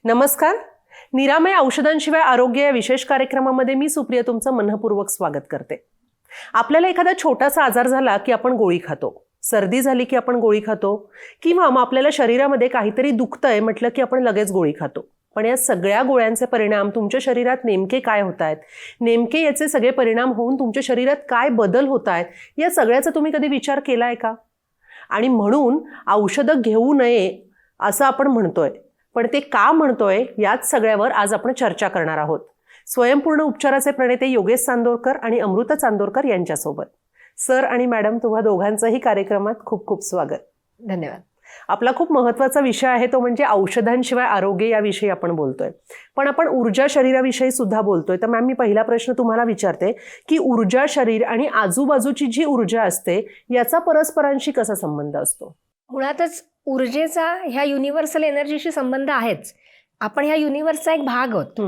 नमस्कार. निरामय औषधांशिवाय आरोग्य या विशेष कार्यक्रमामध्ये मी सुप्रिया तुमचं मनःपूर्वक स्वागत करते. आपल्याला एखादा छोटासा आजार झाला की आपण गोळी खातो, सर्दी झाली की आपण गोळी खातो, किंवा मग आपल्याला शरीरामध्ये काहीतरी दुखतंय म्हटलं की आपण लगेच गोळी खातो. पण या सगळ्या गोळ्यांचे परिणाम तुमच्या शरीरात नेमके काय होत आहेत, नेमके याचे सगळे परिणाम होऊन तुमच्या शरीरात काय बदल होत आहेत, या सगळ्याचा तुम्ही कधी विचार केला आहे का? आणि म्हणून औषधं घेऊ नये असं आपण म्हणतोय, पण ते का म्हणतोय याच सगळ्यावर आज आपण चर्चा करणार आहोत. स्वयंपूर्ण उपचाराचे प्रणेते योगेश चांदोरकर आणि अमृता चांदोरकर यांच्यासोबत. सर आणि मॅडम, तुम्हा दोघांचंही कार्यक्रमात खूप खूप स्वागत. धन्यवाद. आपला खूप महत्त्वाचा विषय आहे तो म्हणजे औषधांशिवाय आरोग्य याविषयी आपण बोलतोय, पण आपण ऊर्जा शरीराविषयी सुद्धा बोलतोय. तर मॅम, मी पहिला प्रश्न तुम्हाला विचारते की ऊर्जा शरीर आणि आजूबाजूची जी ऊर्जा असते याचा परस्परांशी कसा संबंध असतो? मुळातच ऊर्जेचा ह्या युनिव्हर्सल एनर्जीशी संबंध आहेच. आपण ह्या युनिव्हर्सचा एक भाग आहोत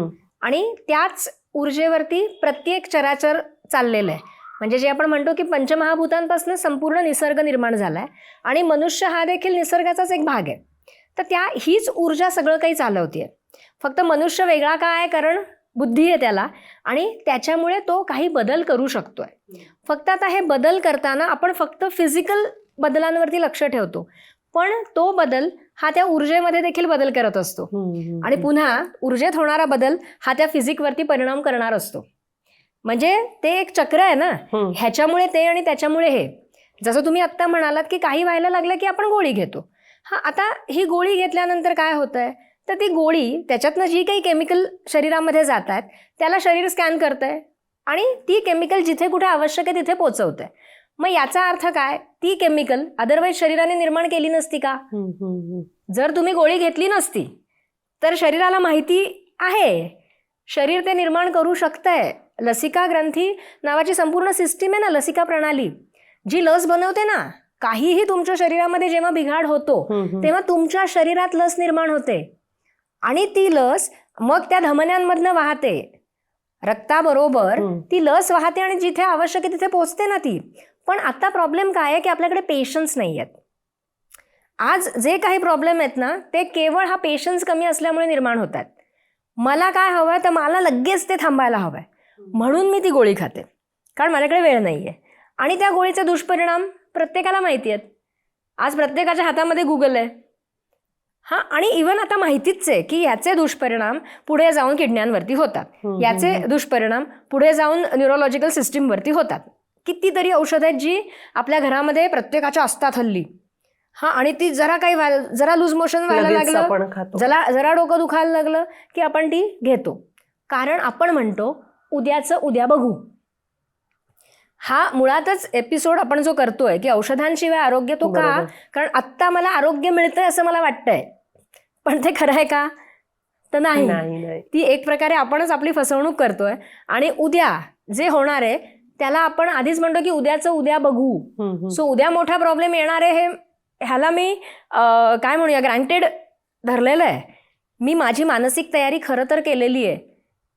आणि त्याच ऊर्जेवरती प्रत्येक चराचर चाललेलं आहे. म्हणजे जे आपण म्हणतो की पंचमहाभूतांपासून संपूर्ण निसर्ग निर्माण झालाय आणि मनुष्य हा देखील निसर्गाचाच एक भाग आहे. तर हीच ऊर्जा सगळं काही चालवतेय. फक्त मनुष्य वेगळा का आहे? कारण बुद्धी आहे त्याला आणि त्याच्यामुळे तो काही बदल करू शकतोय. फक्त आता हे बदल करताना आपण फक्त फिजिकल बदलांवरती लक्ष ठेवतो, पण तो बदल हा त्या ऊर्जेमध्ये देखील बदल करत असतो आणि पुन्हा ऊर्जेत होणारा बदल हा त्या फिजिकवरती परिणाम करणार असतो. म्हणजे ते एक चक्र आहे ना, ह्याच्यामुळे ते आणि त्याच्यामुळे हे. जसं तुम्ही आत्ता म्हणालात की काही व्हायला लागलं की आपण गोळी घेतो. आता ही गोळी घेतल्यानंतर काय होतंय, तर ती गोळी त्याच्यातनं जी काही केमिकल शरीरामध्ये जात आहेत त्याला शरीर स्कॅन करतंय आणि ती केमिकल जिथे कुठे आवश्यक आहे तिथे पोचवतंय. मग याचा अर्थ काय? ती केमिकल अदरवाईज शरीराने निर्माण केली नसती का? जर तुम्ही गोळी घेतली नसती तर शरीराला माहिती आहे, शरीर ते निर्माण करू शकतंय. लसिका ग्रंथी नावाची संपूर्ण सिस्टीम आहे ना, लसिका प्रणाली जी लस बनवते ना. काहीही तुमच्या शरीरामध्ये जेव्हा बिघाड होतो तेव्हा तुमच्या शरीरात लस निर्माण होते आणि ती लस मग त्या धमन्यांमधनं वाहते, रक्ताबरोबर ती लस वाहते आणि जिथे आवश्यक आहे तिथे पोहोचते ना ती. पण आता प्रॉब्लेम काय आहे की आपल्याकडे पेशन्स नाही आहेत. आज जे काही प्रॉब्लेम आहेत ना ते केवळ हा पेशन्स कमी असल्यामुळे निर्माण होत आहेत. मला काय हवंय तर मला लगेच ते थांबायला हवंय, म्हणून मी ती गोळी खाते, कारण माझ्याकडे वेळ नाही आहे. आणि त्या गोळीचे दुष्परिणाम प्रत्येकाला माहिती आहेत. आज प्रत्येकाच्या हातामध्ये गुगल आहे. आणि इव्हन आता माहितीच आहे की याचे दुष्परिणाम पुढे जाऊन किडण्यांवरती होतात, याचे दुष्परिणाम पुढे जाऊन न्यूरोलॉजिकल सिस्टीमवरती होतात. कितीतरी औषधं आहेत जी आपल्या घरामध्ये प्रत्येकाच्या असतात हल्ली. आणि ती जरा लूज मोशन व्हायला लागलं, जरा डोकं दुखायला लागलं की आपण ती घेतो, कारण आपण म्हणतो उद्याचं उद्या बघू. हा मुळातच एपिसोड आपण जो करतोय की औषधांशिवाय आरोग्य, तो का? कारण आत्ता मला आरोग्य मिळतंय असं मला वाटतंय, पण ते खरं आहे का? तर नाही. ती एक प्रकारे आपणच आपली फसवणूक करतोय आणि उद्या जे होणार आहे त्याला आपण आधीच म्हणतो की उद्याचं उद्या बघू. सो उद्या मोठा प्रॉब्लेम येणार आहे ह्याला मी काय म्हणूया ग्रँटेड धरलेलं आहे. मी माझी मानसिक तयारी खरं तर केलेली आहे.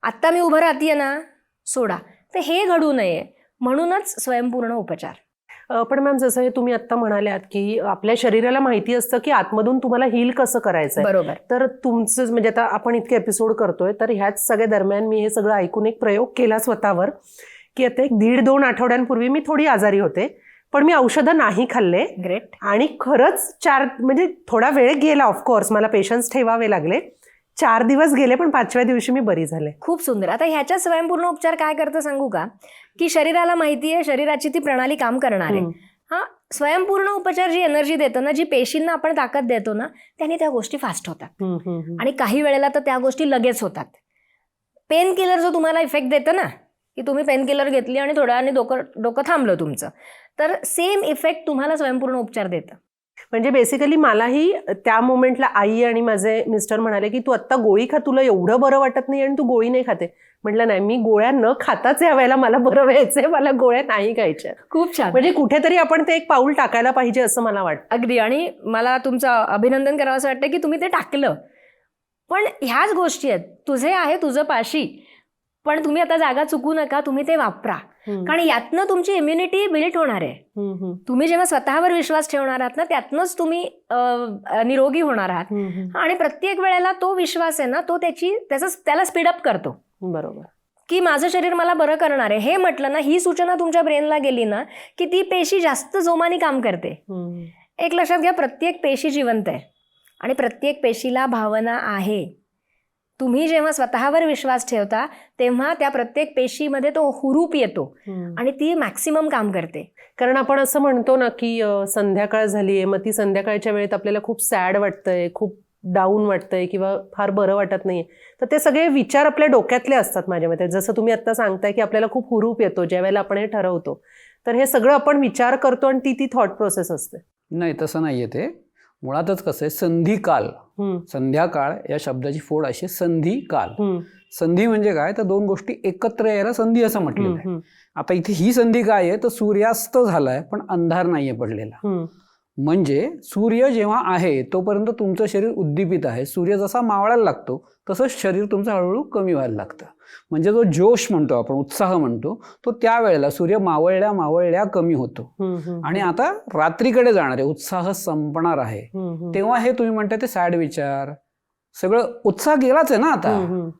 आत्ता मी उभं राहतीये ना, सोडा. तर हे घडू नये म्हणूनच स्वयंपूर्ण उपचार. पण मॅम, जसं हे तुम्ही आत्ता म्हणाल्यात की आपल्या शरीराला माहिती असतं की आतमधून तुम्हाला हील कसं करायचं. बरोबर. तर तुमचं म्हणजे आता आपण इतके एपिसोड करतोय तर ह्याच सगळ्या दरम्यान मी हे सगळं ऐकून एक प्रयोग केला स्वतःवर की आता 1.5-2 आठवड्यांपूर्वी मी थोडी आजारी होते, पण मी औषधं नाही खाल्ले. ग्रेट. आणि खरंच म्हणजे थोडा वेळ गेला, ऑफकोर्स मला पेशन्स ठेवावे लागले. 4 दिवस गेले, पण 5व्या दिवशी मी बरी झाले. खूप सुंदर. आता ह्याच्या स्वयंपूर्ण उपचार काय करतं सांगू का? की शरीराला माहिती आहे, शरीराची ती प्रणाली काम करणार आहे. स्वयंपूर्ण उपचार जी एनर्जी देतो ना, जी पेशींना आपण ताकद देतो ना, त्याने त्या गोष्टी फास्ट होतात. आणि काही वेळेला तर त्या गोष्टी लगेच होतात. पेन किलर जो तुम्हाला इफेक्ट देतं ना, की तुम्ही पेन किलर घेतली आणि थोड्या वेळाने डोकं थांबलं तुमचं, तर सेम इफेक्ट तुम्हाला स्वयंपूर्ण उपचार देतं. म्हणजे बेसिकली मलाही त्या मोमेंटला आई आणि माझे मिस्टर म्हणाले की तू आत्ता गोळी खा, तुला एवढं बरं वाटत नाही आणि तू गोळी नाही खाते. म्हटलं नाही, मी गोळ्या न खाताच या वेळेला मला बरं व्हायचंय, मला गोळ्या नाही खायच्या. खूप छान. म्हणजे कुठेतरी आपण ते एक पाऊल टाकायला पाहिजे असं मला वाटतं. अगदी. आणि मला तुमचं अभिनंदन करावं असं वाटतं की तुम्ही ते टाकलं. पण ह्याच गोष्टी आहेत, तुझे आहे तुझं पाशी, पण तुम्ही आता जागा चुकू नका, तुम्ही ते वापरा. कारण यातनं तुमची इम्युनिटी बिल्ड होणार आहे. तुम्ही जेव्हा स्वतःवर विश्वास ठेवणार आहात ना, त्यातनंच तुम्ही निरोगी होणार आहात. आणि प्रत्येक वेळेला तो विश्वास आहे ना, तो त्याला स्पीडअप करतो. बरोबर. की माझं शरीर मला बरं करणार आहे हे म्हटलं ना, ही सूचना तुमच्या ब्रेनला गेली ना, की ती पेशी जास्त जोमाने काम करते. एक लक्षात घ्या, प्रत्येक पेशी जिवंत आहे आणि प्रत्येक पेशीला भावना आहे. तुम्ही जेव्हा स्वतःवर विश्वास ठेवता तेव्हा त्या प्रत्येक पेशीमध्ये तो हुरूप येतो आणि ती मॅक्सिमम काम करते. कारण आपण असं म्हणतो ना की संध्याकाळ झालीये, मग ती संध्याकाळच्या वेळेत आपल्याला खूप सॅड वाटतंय, खूप डाऊन वाटतंय किंवा फार बरं वाटत नाहीये, तर ते सगळे विचार आपल्या डोक्यातले असतात माझ्या मते. जसं तुम्ही आता सांगताय की आपल्याला खूप हुरूप येतो ज्या वेळेला आपण हे ठरवतो, तर हे सगळं आपण विचार करतो आणि ती थॉट प्रोसेस असते. नाही, तसं नाहीये. ते मुळातच कसं आहे, संधिकाल, संध्याकाळ या शब्दाची फोड अशी, संधिकाल. संधी म्हणजे काय, तर दोन गोष्टी एकत्र यायला संधी असं म्हटलेलं आहे. आता इथे ही संधी काय आहे, तर सूर्यास्त झालाय पण अंधार नाहीये पडलेला. म्हणजे सूर्य जेव्हा आहे तोपर्यंत तुमचं शरीर उद्दीपित आहे. सूर्य जसा मावळायला लागतो तसंच शरीर तुमचं हळूहळू कमी व्हायला लागतं. म्हणजे जो जोश म्हणतो आपण, उत्साह म्हणतो, तो त्यावेळेला सूर्य मावळल्या मावळल्या कमी होतो. आणि आता रात्रीकडे जाणार आहे, उत्साह संपणार आहे, तेव्हा हे तुम्ही म्हणताय ते सॅड विचार, सगळं उत्साह गेलाच आहे ना,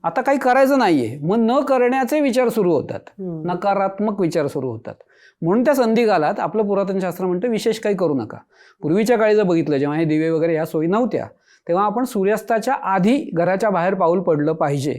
आता काही करायचं नाहीये, मग न करण्याचे विचार सुरू होतात, नकारात्मक विचार सुरू होतात. म्हणून त्या संधिकालात आपलं पुरातन शास्त्र म्हणतं विशेष काही करू नका. पूर्वीच्या काळी जर बघितलं, जेव्हा हे दिवे वगैरे या सोयी नव्हत्या, तेव्हा आपण सूर्यास्ताच्या आधी घराच्या बाहेर पाऊल पडलं पाहिजे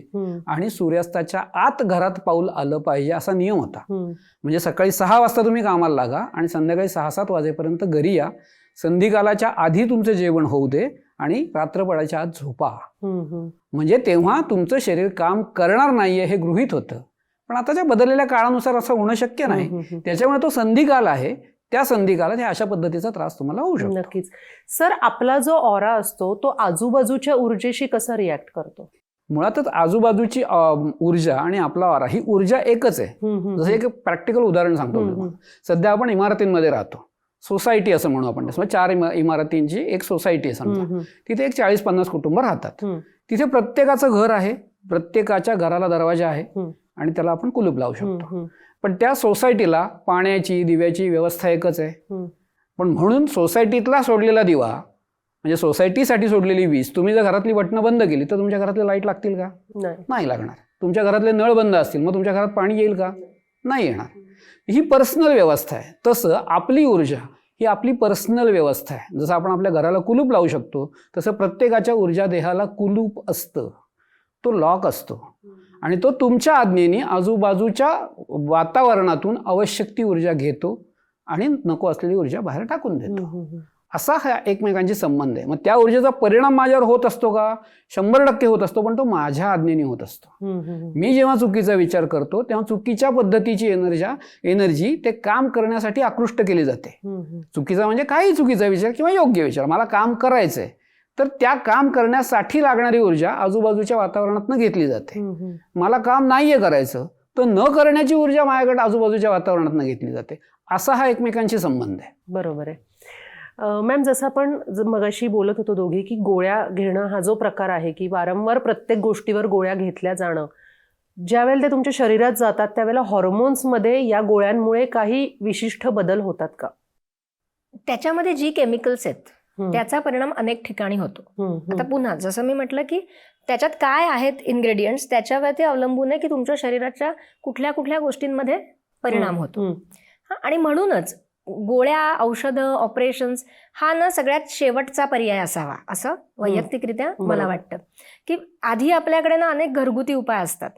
आणि सूर्यास्ताच्या आत घरात पाऊल आलं पाहिजे असा नियम होता. म्हणजे सकाळी 6 वाजता तुम्ही कामाला लागा आणि संध्याकाळी 6-7 वाजेपर्यंत घरी या. संधिकालाच्या आधी तुमचं जेवण होऊ दे आणि रात्र पडायच्या आत झोपा. म्हणजे तेव्हा तुमचं शरीर काम करणार नाहीये हे गृहीत होतं. पण आताच्या बदललेल्या काळानुसार असं होणं शक्य नाही. त्याच्यामुळे तो संधिकाल आहे, त्या संधिकालात ह्या अशा पद्धतीचा त्रास तुम्हाला होऊ शकतो. नक्कीच. सर, आपला जो ऑरा असतो तो आजूबाजूच्या ऊर्जेशी कसा रिॲक्ट करतो? मुळातच आजूबाजूची ऊर्जा आणि आपला ऑरा ही ऊर्जा एकच आहे. जसं एक प्रॅक्टिकल उदाहरण सांगतो. सध्या आपण इमारतींमध्ये राहतो, सोसायटी असं म्हणू आपण. 4 इमारतींची एक सोसायटी आहे समजा. तिथे एक 40-50 कुटुंब राहतात. तिथे प्रत्येकाचं घर आहे, प्रत्येकाच्या घराला दरवाजा आहे आणि त्याला आपण कुलूप लावू शकतो. पण त्या सोसायटीला पाण्याची, दिव्याची व्यवस्था एकच आहे. पण म्हणून सोसायटीतला सोडलेला दिवा, म्हणजे सोसायटीसाठी सोडलेली वीज, तुम्ही जर घरातली बटणं बंद केली तर तुमच्या घरातले लाईट लागतील का? नाही लागणार. तुमच्या घरातले नळ बंद असतील, मग तुमच्या घरात पाणी येईल का? नाही येणार. ही पर्सनल व्यवस्था आहे. तसं आपली ऊर्जा ही आपली पर्सनल व्यवस्था आहे. जसं आपण आपल्या घराला कुलूप लावू शकतो, तसं प्रत्येकाच्या ऊर्जा देहाला कुलूप असतं, तो लॉक असतो. आणि तो तुमच्या आज्ञेने आजूबाजूच्या वातावरणातून आवश्यक ती ऊर्जा घेतो आणि नको असलेली ऊर्जा बाहेर टाकून देतो. असा हा एकमेकांशी संबंध आहे. मग त्या ऊर्जेचा परिणाम माझ्यावर होत असतो का? 100% होत असतो, पण तो माझ्या आज्ञेने होत असतो. मी जेव्हा चुकीचा विचार करतो तेव्हा चुकीच्या पद्धतीची एनर्जी ते काम करण्यासाठी आकृष्ट केली जाते. चुकीचा म्हणजे काही चुकीचा विचार किंवा योग्य विचार, मला काम करायचंय, तर त्या काम करण्यासाठी लागणारी ऊर्जा आजूबाजूच्या वातावरणातून घेतली जाते. मला काम नाहीये करायचं, तर न करण्याची ऊर्जा माझ्याकडे आजूबाजूच्या वातावरणातून घेतली जाते. असा हा एकमेकांशी संबंध आहे. बरोबर आहे. मॅम, जसं आपण मगाशी बोलत होतो दोघी की गोळ्या घेणं हा जो प्रकार आहे की वारंवार प्रत्येक गोष्टीवर गोळ्या घेतल्या जाणं, ज्यावेळेला ते तुमच्या शरीरात जातात त्यावेळेला हॉर्मोन्समध्ये या गोळ्यांमुळे काही विशिष्ट बदल होतात का? त्याच्यामध्ये जी केमिकल्स आहेत त्याचा परिणाम अनेक ठिकाणी होतो. आता पुन्हा जसं मी म्हटलं की त्याच्यात काय आहेत इन्ग्रेडियंट्स, त्याच्यावरती अवलंबून आहे की तुमच्या शरीराच्या कुठल्या कुठल्या गोष्टींमध्ये परिणाम होतो. आणि म्हणूनच गोळ्या, औषधं, ऑपरेशन्स हा ना सगळ्यात शेवटचा पर्याय असावा असं वैयक्तिकरित्या मला वाटतं. की आधी आपल्याकडे ना अनेक घरगुती उपाय असतात.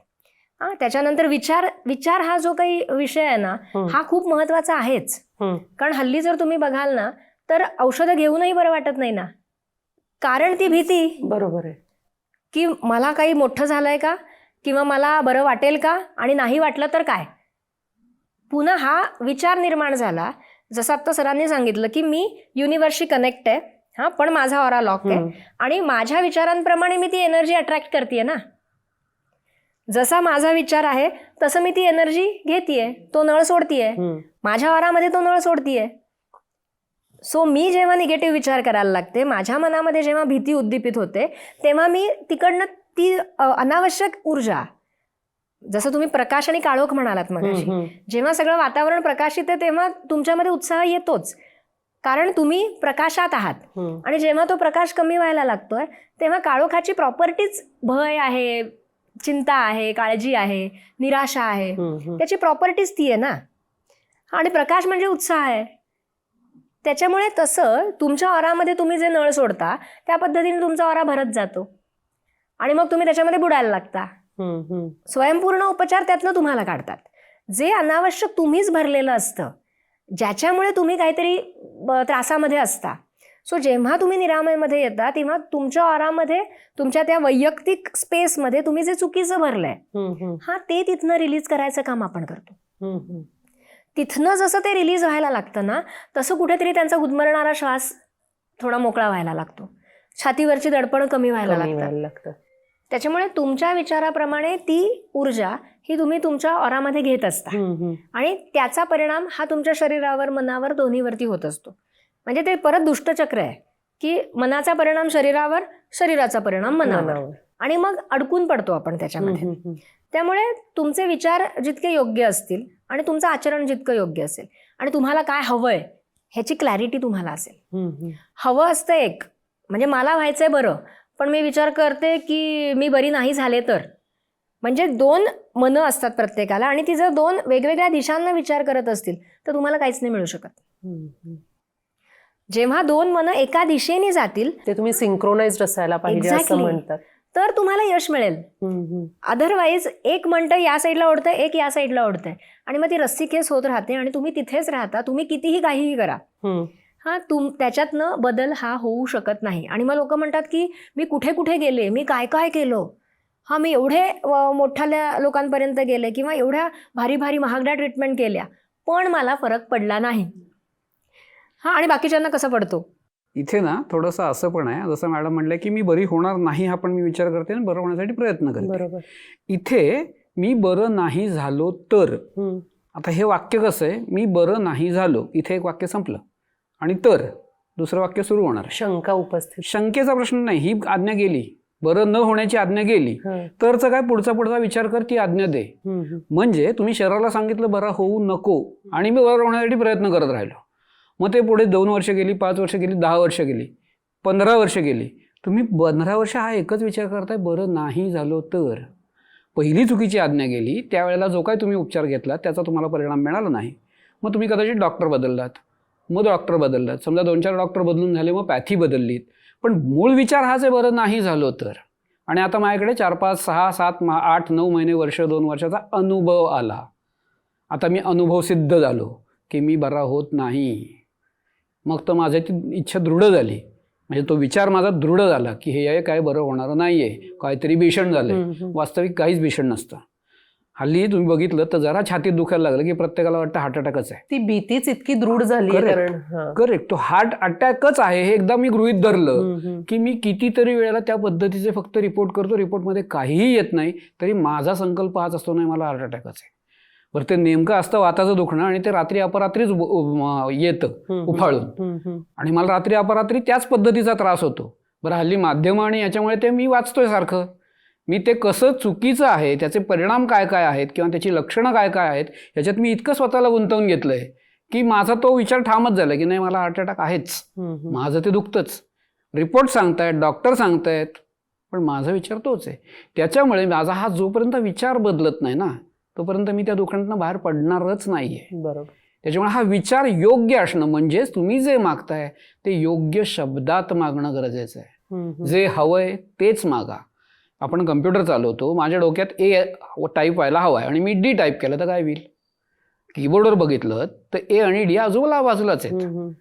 त्याच्यानंतर विचार हा जो काही विषय आहे ना हा खूप महत्वाचा आहेच. कारण हल्ली जर तुम्ही बघाल ना तर औषधं घेऊनही बरं वाटत नाही ना, कारण ती भीती. बरोबर आहे. की मला काही मोठं झालंय का, किंवा मला बरं वाटेल का, आणि नाही वाटलं तर काय. पुन्हा हा विचार निर्माण झाला. जसं आता सरांनी सांगितलं की मी युनिव्हर्सशी कनेक्ट आहे, पण माझा ऑरा लॉक आहे आणि माझ्या विचारांप्रमाणे मी ती एनर्जी अट्रॅक्ट करते ना. जसा माझा विचार आहे तसं मी ती एनर्जी घेतेय, तो नळ सोडतीये, माझ्या ऑरामध्ये तो नळ सोडतीये. सो मी जेव्हा निगेटिव्ह विचार करायला लागते, माझ्या मनामध्ये जेव्हा भीती उद्दीपित होते, तेव्हा मी तिकडनं ती अनावश्यक ऊर्जा जसं तुम्ही प्रकाश आणि काळोख म्हणालात मगाशी, जेव्हा सगळं वातावरण प्रकाशित आहे तेव्हा तुमच्यामध्ये उत्साह येतोच, कारण तुम्ही प्रकाशात आहात. आणि जेव्हा तो प्रकाश कमी व्हायला लागतोय तेव्हा काळोखाची प्रॉपर्टीज भय आहे, चिंता आहे, काळजी आहे, निराशा आहे, त्याची प्रॉपर्टीज ती आहे ना. आणि प्रकाश म्हणजे उत्साह आहे. त्याच्यामुळे तसं तुमच्या ऑरामध्ये तुम्ही जे नळ सोडता त्या पद्धतीने तुमचा ऑरा भरत जातो आणि मग तुम्ही त्याच्यामध्ये बुडायला लागता. स्वयंपूर्ण उपचार त्यातनं तुम्हाला काढतात. जे अनावश्यक तुम्हीच भरलेलं असतं, ज्याच्यामुळे तुम्ही काहीतरी त्रासामध्ये असता. सो जेव्हा तुम्ही निरामयमध्ये येता तेव्हा तुमच्या ऑरामध्ये, तुमच्या त्या वैयक्तिक स्पेसमध्ये तुम्ही जे चुकीचं भरलंय ते तिथनं रिलीज करायचं काम आपण करतो. तिथनं जसं ते रिलीज व्हायला लागतं ना, तसं कुठेतरी त्यांचा गुदमरणारा श्वास थोडा मोकळा व्हायला लागतो, छातीवरची दडपण कमी व्हायला लागतं. त्याच्यामुळे तुमच्या विचाराप्रमाणे ती ऊर्जा ही तुम्ही तुमच्या ऑरामध्ये घेत असता आणि त्याचा परिणाम हा तुमच्या शरीरावर, मनावर, दोन्हीवरती होत असतो. म्हणजे ते परत दुष्टचक्र आहे की मनाचा परिणाम शरीरावर, शरीराचा परिणाम मनावर, आणि मग अडकून पडतो आपण त्याच्यामध्ये. त्यामुळे तुमचे विचार जितके योग्य असतील आणि तुमचं आचरण जितकं योग्य असेल आणि तुम्हाला काय हवंय ह्याची क्लॅरिटी तुम्हाला असेल. हवं असतं एक, म्हणजे मला व्हायचंय बरं, पण मी विचार करते की मी बरी नाही झाले तर. म्हणजे दोन मनं असतात प्रत्येकाला आणि ती जर दोन वेगवेगळ्या दिशांना विचार करत असतील तर तुम्हाला काहीच नाही मिळू शकत. जेव्हा दोन मनं एका दिशेने जातील, ते तुम्ही सिंक्रोनाइज्ड असायला पाहिजे असं म्हणतात, तर तुम्हाला यश मिळेल. अदरवाईज एक म्हणतं या साईडला ओढतंय, एक या साईडला ओढतंय आणि मग ती रस्सीखेच होत राहते आणि तुम्ही तिथेच राहता. तुम्ही कितीही काहीही करा, त्याच्यातनं बदल हा होऊ शकत नाही. आणि मग लोक म्हणतात की मी कुठे कुठे गेले, मी काय काय केलं, मी एवढे मोठ्या लोकांपर्यंत गेले किंवा एवढ्या भारी भारी महागड्या ट्रीटमेंट केल्या, पण मला फरक पडला नाही. आणि बाकीच्यांना कसं पडतो. इथे ना थोडंसं असं पण आहे, जसं मॅडम म्हणलं की मी बरी होणार नाही हा पण मी विचार करते आणि बरं होण्यासाठी प्रयत्न करते. बरोबर. इथे मी बरं नाही झालो तर, आता हे वाक्य कसं आहे, मी बरं नाही झालो, इथे एक वाक्य संपलं आणि तर दुसरं वाक्य सुरू होणार. शंका उपस्थित, शंकेचा प्रश्न नाही, ही आज्ञा गेली, बरं न होण्याची आज्ञा गेली, तरचं काय पुढचा विचार कर, ती आज्ञा दे. म्हणजे तुम्ही शरीराला सांगितलं बरं होऊ नको आणि मी बरं होण्यासाठी प्रयत्न करत राहिलो. मग ते पुढे 2 वर्ष गेली, 5 वर्ष गेली, 10 वर्ष गेली, 15 वर्ष गेली. तुम्ही 15 वर्ष हा एकच विचार करताय, बरं नाही झालो तर. पहिली चुकीची आज्ञा गेली, त्यावेळेला जो काय तुम्ही उपचार घेतला त्याचा तुम्हाला परिणाम मिळाला नाही. मग तुम्ही कदाचित डॉक्टर बदललात, मग डॉक्टर बदललात, समजा 2-4 डॉक्टर बदलून झाले, मग पॅथी बदललीत, पण मूळ विचार हाच आहे, बरं नाही झालो तर. आणि आता माझ्याकडे 4, 5, 6, 7, 8, 9 महिने, वर्ष, 2 वर्षाचा अनुभव आला. आता मी अनुभव सिद्ध झालो की मी बरा होत नाही. मग तर माझी ती इच्छा दृढ झाली, म्हणजे तो विचार माझा दृढ झाला की हे काय बरं होणार नाही आहे, काहीतरी भीषण झालंय. वास्तविक काहीच भीषण नसतं. हल्ली तुम्ही बघितलं तर जरा छातीत दुखायला लागलं की प्रत्येकाला वाटतं हार्ट अटॅकच आहे. ती भीतीच इतकी दृढ झाली आहे. करेक्ट, तो हार्ट अटॅकच आहे हे एकदा मी गृहीत धरलं की मी कितीतरी वेळेला त्या पद्धतीचे फक्त रिपोर्ट करतो, रिपोर्टमध्ये काहीही येत नाही, तरी माझा संकल्प हाच असतो, नाही मला हार्ट अटॅकच आहे. बरं, ते नेमकं असतं वाताचं दुखणं आणि ते रात्री अपरात्रीच येतं उफाळून, आणि मला रात्री अपरात्री त्याच पद्धतीचा त्रास होतो. बरं, हल्ली माध्यम आणि याच्यामुळे ते मी वाचतोय सारखं, मी ते कसं चुकीचं आहे, त्याचे परिणाम काय काय आहेत किंवा त्याची लक्षणं काय काय आहेत याच्यात मी इतकं स्वतःला गुंतवून घेतलं आहे की माझा तो विचार ठामच झाला की नाही मला हार्ट अटॅक आहेच, माझं ते दुखतंच. रिपोर्ट सांगतायत, डॉक्टर सांगतायत, पण माझा विचार तोच आहे. त्याच्यामुळे माझा हा जोपर्यंत विचार बदलत नाही ना तोपर्यंत मी त्या दुखण्यातनं बाहेर पडणारच नाही आहे. बरोबर. त्याच्यामुळे हा विचार योग्य असणं, म्हणजेच तुम्ही जे मागताय ते योग्य शब्दात मागणं गरजेचं आहे. जे हवंय तेच मागा. आपण कम्प्युटर चालवतो, माझ्या डोक्यात ए टाईप व्हायला हवा आहे आणि मी डी टाईप केलं तर काय होईल? कीबोर्डवर बघितलं तर ए आणि डी बाजूलाच आहेत.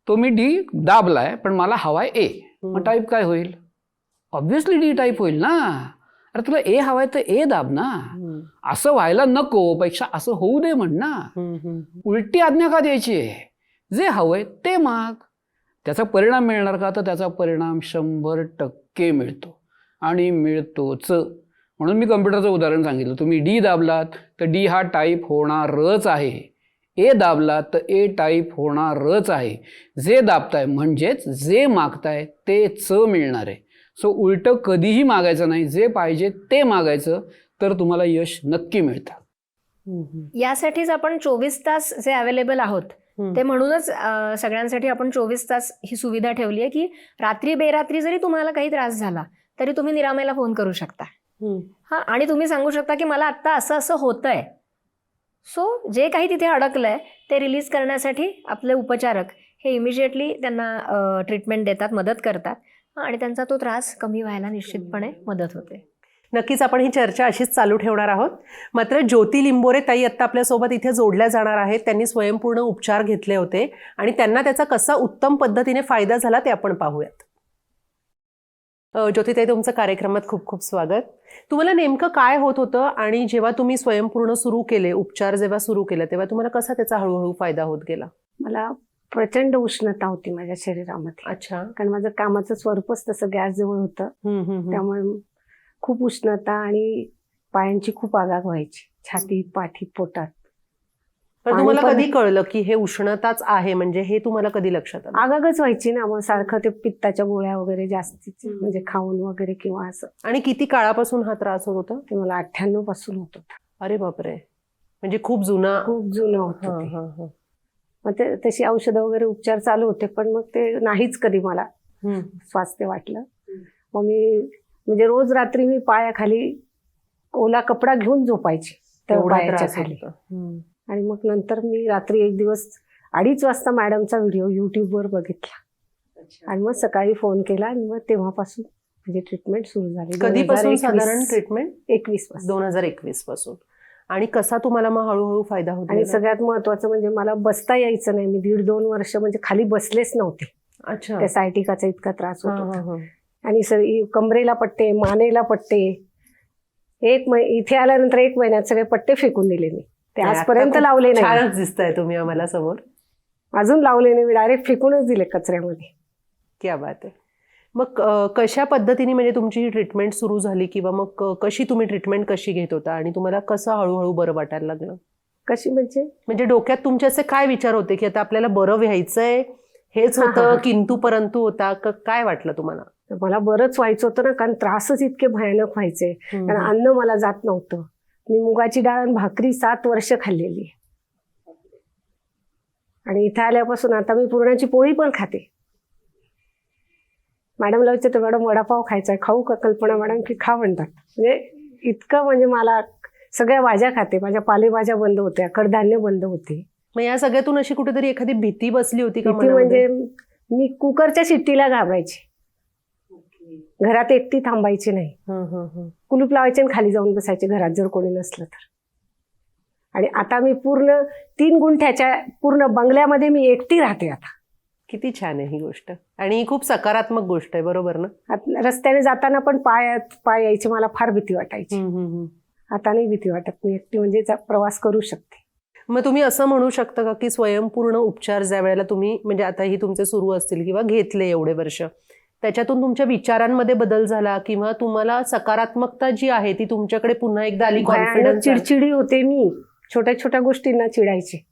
तो मी डी दाबलाय पण मला हवाय ए, मग टाईप काय होईल? ऑब्व्हियसली डी टाईप होईल ना. अरे तुला ए हवाय तर ए दाब ना. असं व्हायला नको, पेक्षा असं होऊ दे म्हण ना. उलटी आज्ञा का द्यायची आहे? जे हवंय ते माग. त्याचा परिणाम मिळणार का? तर त्याचा परिणाम 100% मिळतो आणि मिळतोच. म्हणून मी कम्प्युटरचं उदाहरण सांगितलं. तुम्ही डी दाबलात तर डी हा टाईप होणारच आहे, ए दाबलात तर ए टाईप होणारच आहे. जे दाबताय म्हणजेच जे मागताय तेच मिळणार आहे. सो उलटं कधीही मागायचं नाही, जे पाहिजे ते मागायचं, तर तुम्हाला यश नक्की मिळतं. यासाठीच आपण 24 तास जे अवेलेबल आहोत ते म्हणूनच सगळ्यांसाठी आपण 24 तास ही सुविधा ठेवली आहे की रात्री बेरात्री जरी तुम्हाला काही त्रास झाला तरी तुम्ही निरामयला फोन करू शकता. हा, आणि तुम्ही सांगू शकता की मला आत्ता असं असं होतंय. सो जे काही तिथे अडकलंय ते रिलीज करण्यासाठी आपले उपचारक हे इमिजिएटली त्यांना ट्रीटमेंट देतात, मदत करतात आणि त्यांचा तो त्रास कमी व्हायला निश्चितपणे मदत होते. नक्कीच आपण ही चर्चा अशीच चालू ठेवणार आहोत. मात्र ज्योती लिंबोरे ताई आत्ता आपल्यासोबत इथे जोडल्या जाणार आहेत. त्यांनी स्वयंपूर्ण उपचार घेतले होते आणि त्यांना त्याचा कसा उत्तम पद्धतीने फायदा झाला ते आपण पाहूयात. ज्योती ताई, तुमचं कार्यक्रमात खूप खूप स्वागत. तुम्हाला नेमकं काय होत होतं आणि जेव्हा तुम्ही स्वयंपूर्ण सुरू केले, उपचार जेव्हा सुरू केले, तेव्हा तुम्हाला कसा त्याचा हळूहळू फायदा होत गेला? मला प्रचंड उष्णता होती माझ्या शरीरामध्ये. अच्छा. कारण माझं कामाचं स्वरूपच तसं गॅस जवळ होतं, त्यामुळे खूप उष्णता आणि पायांची खूप आगाग व्हायची, छातीत, पाठीत, पोटात. पण तुम्हाला कधी कळलं की हे उष्णताच आहे? म्हणजे हे तुम्हाला कधी लक्षात आलं? आगागच व्हायची ना, मग सारखं ते पित्ताच्या गोळ्या वगैरे जास्तीचे म्हणजे खाऊन वगैरे किंवा असं. आणि किती काळापासून हा त्रास होत होता? ते मला 98 पासून होत होता. अरे बापरे, म्हणजे खूप जुना होतं ते. मग ते तशी औषधं वगैरे उपचार चालू होते, पण मग ते नाहीच कधी मला स्वास्थ्य वाटलं. मग मी म्हणजे रोज रात्री मी पायाखाली ओला कपडा घेऊन झोपायची त्या पायाच्या खाली. आणि मग नंतर मी रात्री एक दिवस 2:30 वाजता मॅडमचा व्हिडिओ युट्यूबवर बघितला आणि मग सकाळी फोन केला आणि मग तेव्हापासून म्हणजे ट्रीटमेंट सुरू झाली. कधीपासून साधारण ट्रीटमेंट? 2021 पासून. आणि कसा तुम्हाला मग हळूहळू फायदा होतो? आणि सगळ्यात महत्वाचं म्हणजे मला बसता यायचं नाही. मी 1.5-2 वर्ष म्हणजे खाली बसलेच नव्हते. अच्छा. त्या सायटिकाचा इतका त्रास होत होता. आणि कमरेला पट्टे, मानेला पट्टे. इथे आल्यानंतर 1 महिन्यात सगळे पट्टे फेकून दिले मी. ते आजपर्यंत लावले नाही. छानच दिसताय तुम्ही आम्हाला समोर. अजून लावले नाही, मी डायरेक्ट फेकूनच दिले कचऱ्यामध्ये. क्या बात आहे. मग कशा पद्धतीने म्हणजे तुमची ही ट्रीटमेंट सुरू झाली किंवा मग कशी तुम्ही ट्रीटमेंट कशी घेत होता आणि तुम्हाला कसं हळूहळू बरं वाटायला लागलं? कशी म्हणजे डोक्यात तुमचे असे काय विचार होते की आता आपल्याला बरं व्हायचंय, हेच होतं किंतु परंतु होता, काय वाटलं तुम्हाला? मला बरंच व्हायचं होतं ना, कारण त्रासच इतके भयानक व्हायचे. कारण अन्न मला जात नव्हतं. मी मुगाची डाळ आणि भाकरी 7 वर्ष खाल्लेली आणि इथे आल्यापासून आता मी पुरणाची पोळी पण खाते. मॅडमला विचारते, मॅडम वडापाव खायचा आहे, खाऊ का? कल्पना मॅडम की खा म्हणतात. म्हणजे इतकं म्हणजे मला सगळ्या भाज्या खाते, माझ्या पालेभाज्या बंद होत्या, कडधान्य बंद होते. मग या सगळ्यातून अशी कुठेतरी एखादी भीती बसली होती का? म्हणजे मी कुकरच्या शिट्टीला घाबरायची, घरात एकटी थांबायची नाही, कुलूप लावायचे आणि खाली जाऊन बसायचे घरात जर कोणी नसलं तर. आणि आता मी पूर्ण 3 गुंठ्याच्या पूर्ण बंगल्यामध्ये मी एकटी राहते आता. किती छान आहे ही गोष्ट आणि ही खूप सकारात्मक गोष्ट आहे, बरोबर ना? रस्त्याने जाताना पण पाय यायचे, मला फार भीती वाटायची. आता नाही भीती वाटत, मी एकटी म्हणजे प्रवास करू शकते. मग तुम्ही असं म्हणू शकता का की स्वयंपूर्ण उपचार ज्या वेळेला तुम्ही म्हणजे आता ही तुमचे सुरू असतील किंवा घेतले एवढे वर्ष, त्याच्यातून तुमच्या विचारांमध्ये बदल झाला किंवा तुम्हाला सकारात्मकता जी आहे ती तुमच्याकडे पुन्हा एकदा आली? कॉन्फिडन्स? चिडचिडी होते, मी छोट्या छोट्या गोष्टींना चिडायची.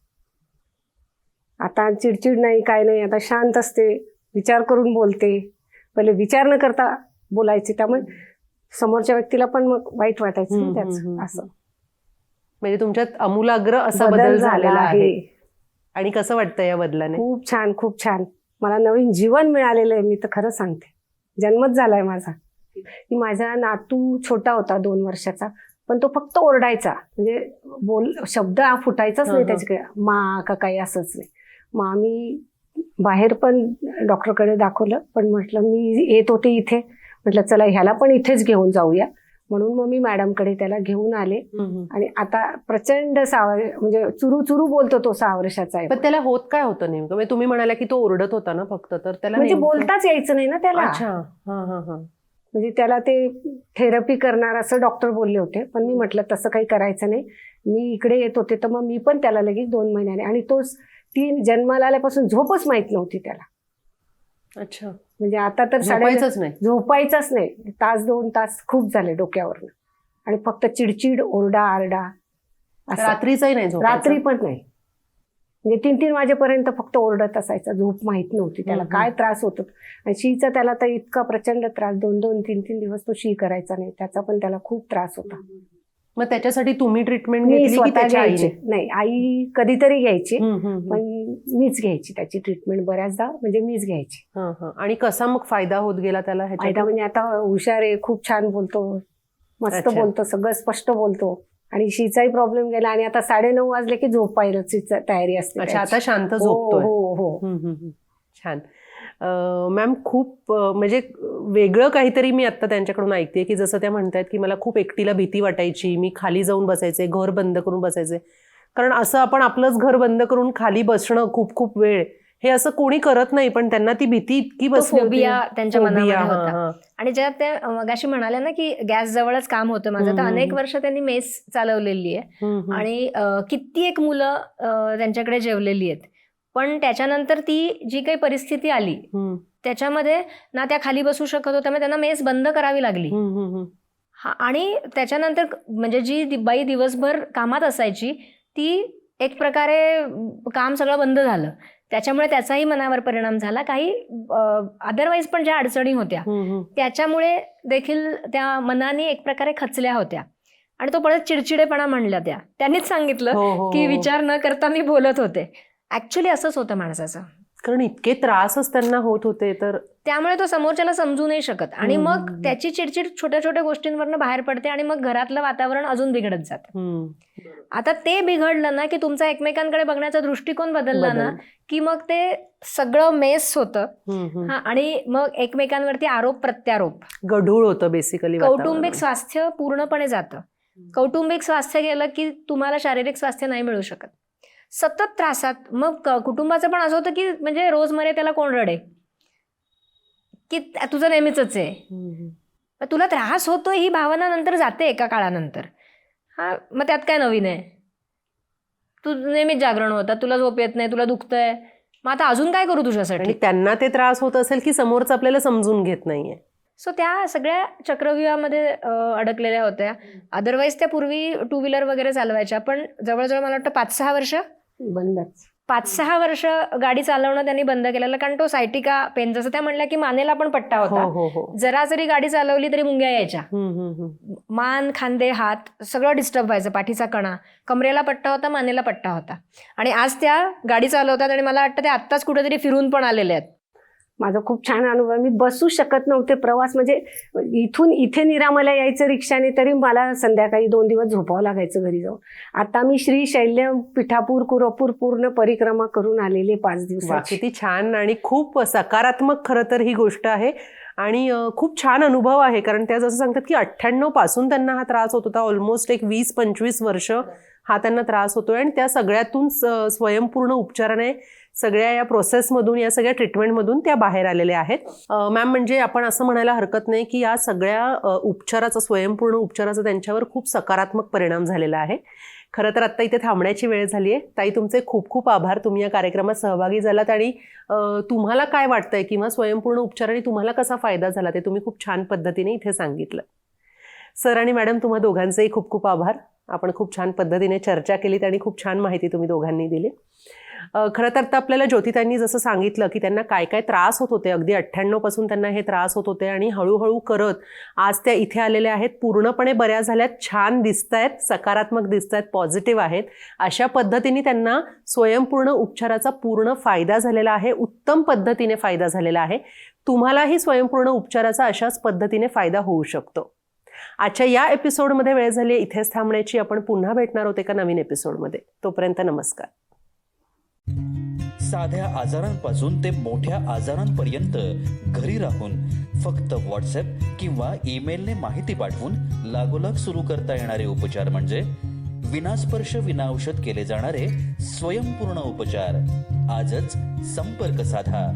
आता चिडचिड नाही, काय नाही, आता शांत असते, विचार करून बोलते. पहिले विचार न करता बोलायचे, त्यामुळे समोरच्या व्यक्तीला पण मग वाईट वाटायचं त्याचं. असं म्हणजे तुमच्यात आमूलाग्र असा बदल झालेला आहे. आणि कसं वाटतं या बदलाने? खूप छान, खूप छान. मला नवीन जीवन मिळालेलं आहे. मी तर खरं सांगते, जन्मच झालाय माझा. की माझा नातू छोटा होता 2 वर्षाचा, पण तो फक्त ओरडायचा, म्हणजे शब्द फुटायचाच नाही त्याच्याकडे, मा का काही असंच नाही. मग आम्ही बाहेर पण डॉक्टरकडे दाखवलं, पण म्हटलं मी येत होते इथे, म्हटलं चला ह्याला पण इथेच घेऊन जाऊया, म्हणून मग मी मॅडमकडे त्याला घेऊन आले. आणि आता प्रचंड म्हणजे चुरू बोलतो तो. 6 वर्षाचा आहे. पण त्याला होत काय होतं नेमकं? म्हणजे तुम्ही म्हणाला की तो ओरडत होता ना फक्त, तर त्याला म्हणजे बोलताच यायचं नाही ना त्याला. अच्छा. म्हणजे त्याला ते थेरपी करणार असं डॉक्टर बोलले होते, पण मी म्हटलं तसं काही करायचं नाही. मी इकडे येत होते तर मग मी पण त्याला लगेच 2 महिन्याने, आणि तोच 3 जन्माला आल्यापासून झोपच माहित नव्हती त्याला. अच्छा. म्हणजे आता तर झोपायचंच नाही. 1-2 तास खूप झाले डोक्यावरनं. आणि फक्त चिडचिड, ओरडा आरडा. रात्रीचाही नाही? रात्री पण नाही. म्हणजे 3-3 वाजेपर्यंत फक्त ओरडत असायचा, झोप माहित नव्हती त्याला. काय त्रास होतो. आणि शीचा त्याला तर इतका प्रचंड त्रास, 2-2, 3-3 दिवस तो शी करायचा नाही, त्याचा पण त्याला खूप त्रास होता. मग त्याच्यासाठी तुम्ही ट्रीटमेंट मी घेतली की स्वतः त्याच्या घ्यायची आईने? नाही, आई कधीतरी घ्यायची, पण पण मीच घ्यायची त्याची ट्रीटमेंट बऱ्याचदा, म्हणजे मीच घ्यायची. आणि कसा मग फायदा होत गेला त्याला फायदा ह्याच्यात? म्हणजे आता हुशार आहे, खूप छान बोलतो, मस्त अच्छा. बोलतो, सगळं स्पष्ट बोलतो. आणि शीचाही प्रॉब्लेम गेला आणि आता 9:30 वाजले की झोपायची तयारी असते अच्छा, त्याची. आता शांत हो झोपतोय. हो हो. छान. मॅम, खूप म्हणजे वेगळं काहीतरी मी आत्ता त्यांच्याकडून ऐकते की जसं त्या म्हणतायत की मला खूप एकटीला भीती वाटायची, मी खाली जाऊन बसायचे, घर बंद करून बसायचे. कारण असं आपण आपलंच घर बंद करून खाली बसणं खूप खूप वेळ, हे असं कोणी करत नाही, पण त्यांना ती भीती इतकी बसली होती. फोबिया त्यांच्या मनामध्ये फोबिया, होता. आणि ज्या त्या मगाशी म्हणाल्या ना की गॅस जवळच काम होतं माझं, तर अनेक वर्ष त्यांनी मेस चालवलेली आहे आणि कित्येक मुलं त्यांच्याकडे जेवलेली आहेत. पण त्याच्यानंतर ती जी काही परिस्थिती आली त्याच्यामध्ये ना त्या खाली बसू शकत होत्या, त्यामुळे त्यांना मेस बंद करावी लागली. आणि त्याच्यानंतर म्हणजे जी बाई दिवसभर कामात असायची ती एक प्रकारे काम सगळं बंद झालं. त्याच्यामुळे त्याचाही मनावर परिणाम झाला. काही अदरवाईज पण ज्या अडचणी होत्या त्याच्यामुळे देखील त्या मनाने एक प्रकारे खचल्या होत्या. आणि तो परत चिडचिडेपणा म्हणल्या त्यांनीच सांगितलं की विचार न करता मी बोलत होते. ऍक्च्युली असंच होतं माणसाचं, कारण इतके त्रासच त्यांना होत होते, तर त्यामुळे तो समोरच्याला समजू नाही शकत आणि मग त्याची चिडचिड छोट्या छोट्या गोष्टींवरनं बाहेर पडते आणि मग घरातलं वातावरण अजून बिघडत जातं. आता ते बिघडलं ना की तुमचा एकमेकांकडे बघण्याचा दृष्टिकोन बदलला ना की मग ते सगळं मेस होतं. आणि मग एकमेकांवरती आरोप प्रत्यारोप, गढूळ होतं बेसिकली. कौटुंबिक स्वास्थ्य पूर्णपणे जातं. कौटुंबिक स्वास्थ्य गेलं की तुम्हाला शारीरिक स्वास्थ्य नाही मिळू शकत. सतत त्रासात मग कुटुंबाचं पण असं होतं की म्हणजे रोज मरे त्याला कोण रडे, की तुझं नेहमीच आहे. तुला त्रास होतोय ही भावना नंतर जाते एका काळानंतर. मग त्यात काय नवीन आहे, तू नेहमीच जागरण होता, तुला झोप येत नाही, तुला दुखतंय, मग आता अजून काय करू तुझ्यासाठी. आणि त्यांना ते त्रास होत असेल की समोरचं आपल्याला समजून घेत नाहीये. सो त्या सगळ्या चक्रव्यूहामध्ये अडकलेल्या होत्या. अदरवाईज त्या पूर्वी 2 व्हीलर वगैरे चालवायच्या, पण जवळजवळ मला वाटतं 5-6 वर्ष 5-6 वर्ष गाडी चालवणं त्यांनी बंद केलेलं. कारण तो सायटिका पेन, जसं त्या म्हणल्या की मानेला पण पट्टा होता. जरा जरी गाडी चालवली तरी मुंग्या यायच्या. मान, खांदे, हात सगळं डिस्टर्ब व्हायचं. पाठीचा कणा, कमरेला पट्टा होता, मानेला पट्टा होता. आणि आज त्या गाडी चालवतात आणि मला वाटतं ते आत्ताच कुठेतरी फिरून पण आलेले आहेत. माझा खूप छान अनुभव. मी बसू शकत नव्हते. प्रवास म्हणजे इथून इथे निरामला यायचं रिक्षाने तरी मला संध्याकाळी 2 दिवस झोपावं लागायचं घरी जाऊन. आता मी श्री शैल्यम, पिठापूर, कुरपूर पूर्ण परिक्रमा करून आलेले 5 दिवसाची. किती छान आणि खूप सकारात्मक खरं तर ही गोष्ट आहे. आणि खूप छान अनुभव आहे. कारण त्या जसं सांगतात की 98 पासून त्यांना हा त्रास होत होता. ऑलमोस्ट एक 20-25 वर्ष हा त्यांना त्रास होतोय. आणि त्या सगळ्यातून स्वयंपूर्ण उपचाराने, सगळ्या या प्रोसेसमधून, या सगळ्या ट्रीटमेंटमधून त्या बाहेर आलेल्या आहेत. मॅम, म्हणजे आपण असं म्हणायला हरकत नाही की या सगळ्या उपचाराचा, स्वयंपूर्ण उपचाराचा त्यांच्यावर खूप सकारात्मक परिणाम झालेला आहे. खरं तर आत्ता इथे थांबण्याची वेळ झाली आहे. ताई, तुमचे खूप खूप आभार. तुम्ही या कार्यक्रमात सहभागी झालात आणि तुम्हाला काय वाटतंय किंवा स्वयंपूर्ण उपचाराने तुम्हाला कसा फायदा झाला ते तुम्ही खूप छान पद्धतीने इथे सांगितलं. सर आणि मॅडम, तुम्हा दोघांचेही खूप खूप आभार. आपण खूप छान पद्धतीने चर्चा केलीत आणि खूप छान माहिती तुम्ही दोघांनी दिली. खरं तर आपल्याला ज्योतिताईंनी जसं सांगितलं की त्यांना काय काय त्रास होत होते, अगदी 98 पासून त्यांना हे त्रास होत होते आणि हळूहळू करत आज त्या इथे आलेल्या आहेत, पूर्णपणे बऱ्या झाल्यात, छान दिसत आहेत, सकारात्मक दिसत आहेत, पॉझिटिव्ह आहेत. अशा पद्धतीने त्यांना स्वयंपूर्ण उपचाराचा पूर्ण फायदा झालेला आहे, उत्तम पद्धतीने फायदा झालेला आहे. तुम्हालाही स्वयंपूर्ण उपचाराचा अशाच पद्धतीने फायदा होऊ शकतो. आजच्या या एपिसोडमध्ये वेळ झाली आहे इथेच थांबण्याची. आपण पुन्हा भेटणार आहोत एका नवीन एपिसोडमध्ये. तोपर्यंत नमस्कार. साध्या आजारांपासून ते मोठ्या आजारांपर्यंत घरी राहून फक्त व्हॉट्सअप किंवा ईमेलने माहिती पाठवून लागोलाग सुरू करता येणारे उपचार म्हणजे विनास्पर्श विनाऔषध केले जाणारे स्वयंपूर्ण उपचार. आजच संपर्क साधा.